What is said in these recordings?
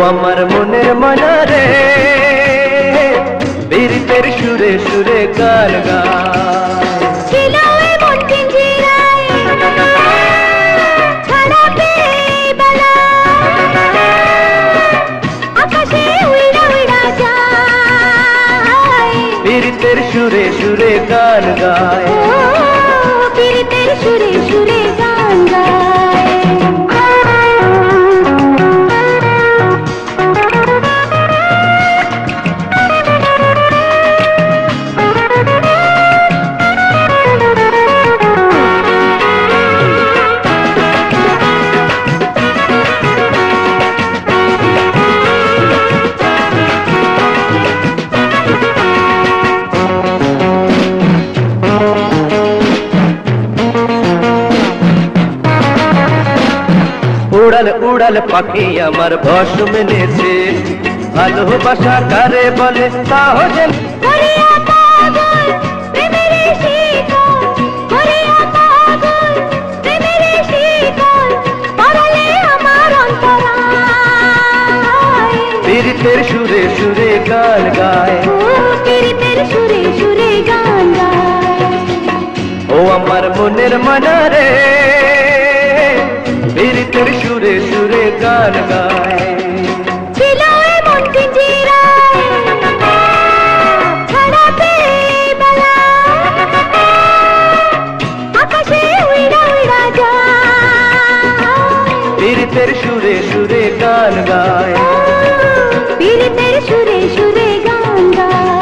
আমার মনের মনা রে বীরিতের সুরে সুরে গান বীরিতের সুরে সুরে গান গায় বীরিতের সুরে সুরে গান গায় উড়াল উড়াল পাখি আমার বশ মেনেছে ভালোবাসা কারে বলে তাও যেন বীরিতের সুরে সুরে গান গায় বীরিতের সুরে সুরে গান গায় ও আমার মনের মনা রে বীরিতের সুরে সুরে গান গায় বীরিতের সুরে সুরে গান গায় বীরিতের সুরে সুরে গান গায়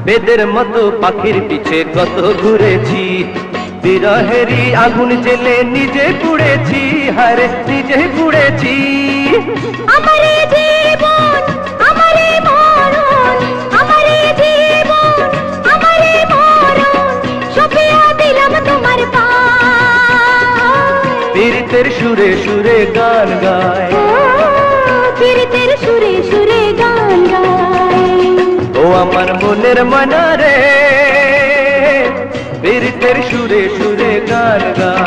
বেদের মতো পাখির পিছে কত ঘুরেছি বিরহেরই আগুন জেলে নিজে পুড়েছি হারে নিজে পুড়েছি আমারে জীবন আমারে মরণ আমারে জীবন আমারে মরণ সপিয়া দিলাম তোমার পায় বীরিতের সুরে সুরে গান গায় বীরিতের সুরে সুরে গান গায় ও আমার মনের মনা রে বীরিতের সুরে সুরে গান গায়